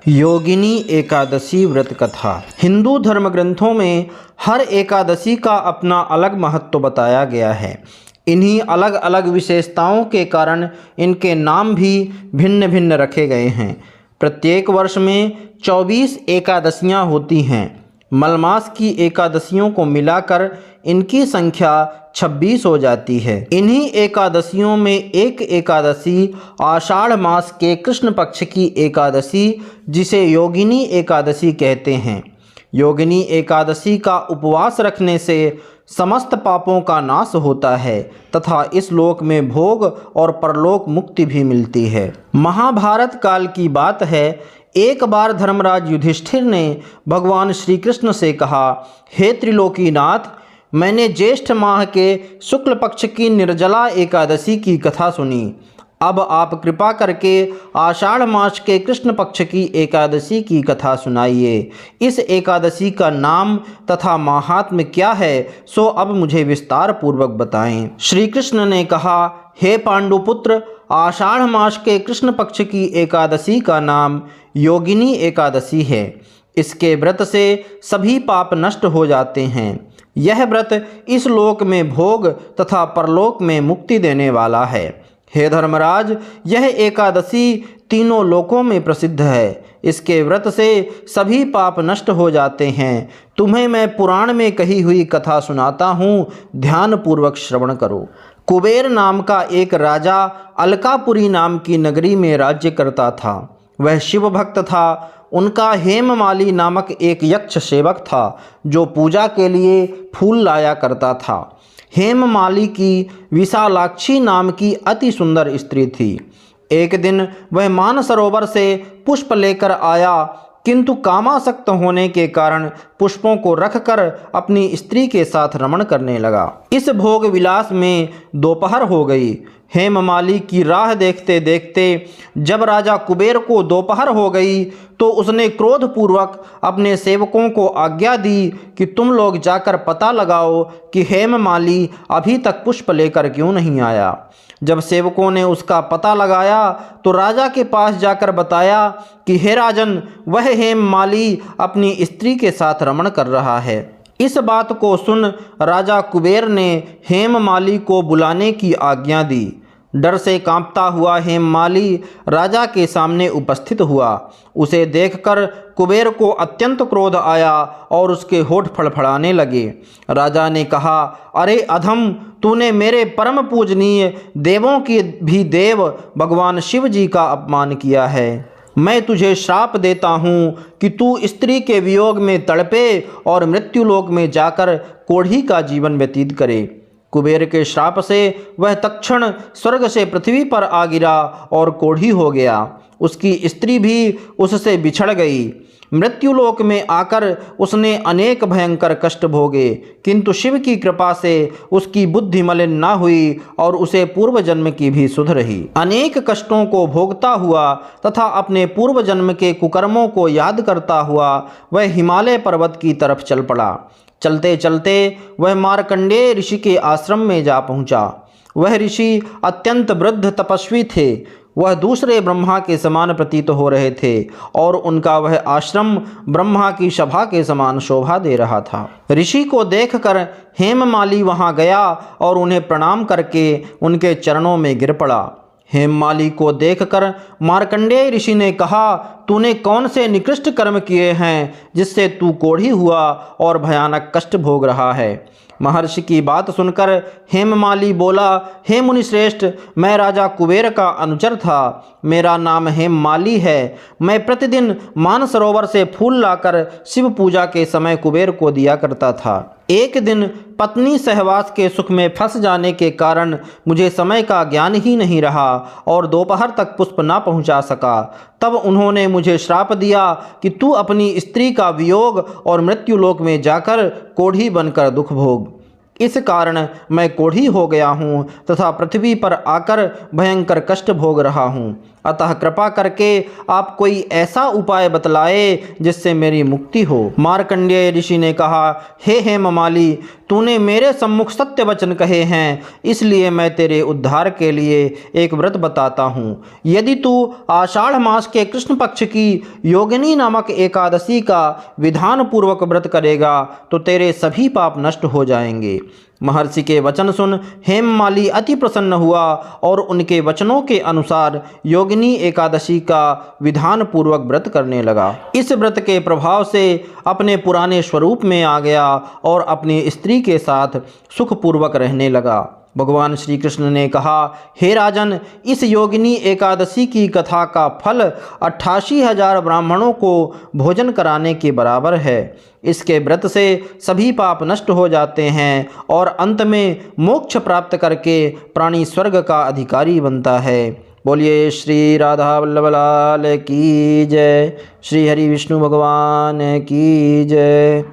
योगिनी एकादशी व्रत कथा। हिंदू धर्म ग्रंथों में हर एकादशी का अपना अलग महत्व बताया गया है। इन्हीं अलग अलग विशेषताओं के कारण इनके नाम भी भिन्न भिन्न रखे गए हैं। प्रत्येक वर्ष में 24 एकादशियां होती हैं। मलमास की एकादशियों को मिलाकर इनकी संख्या 26 हो जाती है। इन्हीं एकादशियों में एक एकादशी आषाढ़ मास के कृष्ण पक्ष की एकादशी, जिसे योगिनी एकादशी कहते हैं। योगिनी एकादशी का उपवास रखने से समस्त पापों का नाश होता है तथा इस लोक में भोग और परलोक मुक्ति भी मिलती है। महाभारत काल की बात है। एक बार धर्मराज युधिष्ठिर ने भगवान श्री कृष्ण से कहा, हे त्रिलोकीनाथ, मैंने ज्येष्ठ माह के शुक्ल पक्ष की निर्जला एकादशी की कथा सुनी। अब आप कृपा करके आषाढ़ मास के कृष्ण पक्ष की एकादशी की कथा सुनाइए। इस एकादशी का नाम तथा माहात्म्य क्या है, सो अब मुझे विस्तार पूर्वक बताएं। श्री कृष्ण ने कहा, हे पांडुपुत्र, आषाढ़ मास के कृष्ण पक्ष की एकादशी का नाम योगिनी एकादशी है। इसके व्रत से सभी पाप नष्ट हो जाते हैं। यह व्रत इस लोक में भोग तथा परलोक में मुक्ति देने वाला है। हे धर्मराज, यह एकादशी तीनों लोकों में प्रसिद्ध है। इसके व्रत से सभी पाप नष्ट हो जाते हैं। तुम्हें मैं पुराण में कही हुई कथा सुनाता हूँ, ध्यान पूर्वक श्रवण करो। कुबेर नाम का एक राजा अलकापुरी नाम की नगरी में राज्य करता था। वह शिव भक्त था। उनका हेममाली नामक एक यक्ष सेवक था, जो पूजा के लिए फूल लाया करता था। हेममाली की विशालाक्षी नाम की अति सुंदर स्त्री थी। एक दिन वह मानसरोवर से पुष्प लेकर आया, किंतु कामासक्त होने के कारण पुष्पों को रखकर अपनी स्त्री के साथ रमण करने लगा। इस भोग विलास में दोपहर हो गई। हेममाली की राह देखते देखते जब राजा कुबेर को दोपहर हो गई तो उसने क्रोधपूर्वक अपने सेवकों को आज्ञा दी कि तुम लोग जाकर पता लगाओ कि हेममाली अभी तक पुष्प लेकर क्यों नहीं आया। जब सेवकों ने उसका पता लगाया तो राजा के पास जाकर बताया कि हे राजन, वह हेममाली अपनी स्त्री के साथ रमण कर रहा है। इस बात को सुन राजा कुबेर ने हेममाली को बुलाने की आज्ञा दी। डर से कांपता हुआ हेममाली राजा के सामने उपस्थित हुआ। उसे देखकर कुबेर को अत्यंत क्रोध आया और उसके होठ फड़फड़ाने लगे। राजा ने कहा, अरे अधम, तूने मेरे परम पूजनीय देवों की भी देव भगवान शिव जी का अपमान किया है। मैं तुझे श्राप देता हूँ कि तू स्त्री के वियोग में तड़पे और मृत्युलोक में जाकर कोढ़ी का जीवन व्यतीत करे। कुबेर के श्राप से वह तत्क्षण स्वर्ग से पृथ्वी पर आ गिरा और कोढ़ी हो गया। उसकी स्त्री भी उससे बिछड़ गई। मृत्युलोक में आकर उसने अनेक भयंकर कष्ट भोगे, किंतु शिव की कृपा से उसकी बुद्धि मलिन न हुई और उसे पूर्व जन्म की भी सुध रही। अनेक कष्टों को भोगता हुआ तथा अपने पूर्व जन्म के कुकर्मों को याद करता हुआ वह हिमालय पर्वत की तरफ चल पड़ा। चलते चलते वह मार्कंडेय ऋषि के आश्रम में जा पहुंचा। वह ऋषि अत्यंत वृद्ध तपस्वी थे। वह दूसरे ब्रह्मा के समान प्रतीत हो रहे थे और उनका वह आश्रम ब्रह्मा की सभा के समान शोभा दे रहा था। ऋषि को देखकर हेममाली वहां गया और उन्हें प्रणाम करके उनके चरणों में गिर पड़ा। हेममाली को देखकर मार्कंडेय ऋषि ने कहा, तूने कौन से निकृष्ट कर्म किए हैं जिससे तू कोढ़ी हुआ और भयानक कष्ट भोग रहा है। महर्षि की बात सुनकर हेममाली बोला, हे मुनिश्रेष्ठ, मैं राजा कुबेर का अनुचर था। मेरा नाम हेममाली है। मैं प्रतिदिन मानसरोवर से फूल लाकर शिव पूजा के समय कुबेर को दिया करता था। एक दिन पत्नी सहवास के सुख में फंस जाने के कारण मुझे समय का ज्ञान ही नहीं रहा और दोपहर तक पुष्प ना पहुंचा सका। तब उन्होंने मुझे श्राप दिया कि तू अपनी स्त्री का वियोग और मृत्युलोक में जाकर कोढ़ी बनकर दुख भोग। इस कारण मैं कोढ़ी हो गया हूँ तथा पृथ्वी पर आकर भयंकर कष्ट भोग रहा हूँ। अतः कृपा करके आप कोई ऐसा उपाय बतलाए जिससे मेरी मुक्ति हो। मार्कंडेय ऋषि ने कहा, हे हेममाली, तूने मेरे सम्मुख सत्य वचन कहे हैं, इसलिए मैं तेरे उद्धार के लिए एक व्रत बताता हूँ। यदि तू आषाढ़ मास के कृष्ण पक्ष की योगिनी नामक एकादशी का विधान पूर्वक व्रत करेगा तो तेरे सभी पाप नष्ट हो जाएंगे। महर्षि के वचन सुन हेममाली अति प्रसन्न हुआ और उनके वचनों के अनुसार योगिनी एकादशी का विधान पूर्वक व्रत करने लगा। इस व्रत के प्रभाव से अपने पुराने स्वरूप में आ गया और अपनी स्त्री के साथ सुखपूर्वक रहने लगा। भगवान श्री कृष्ण ने कहा, हे राजन, इस योगिनी एकादशी की कथा का फल 88,000 ब्राह्मणों को भोजन कराने के बराबर है। इसके व्रत से सभी पाप नष्ट हो जाते हैं और अंत में मोक्ष प्राप्त करके प्राणी स्वर्ग का अधिकारी बनता है। बोलिए श्री राधा वल्लभ लाल की जय, श्री हरि विष्णु भगवान की जय।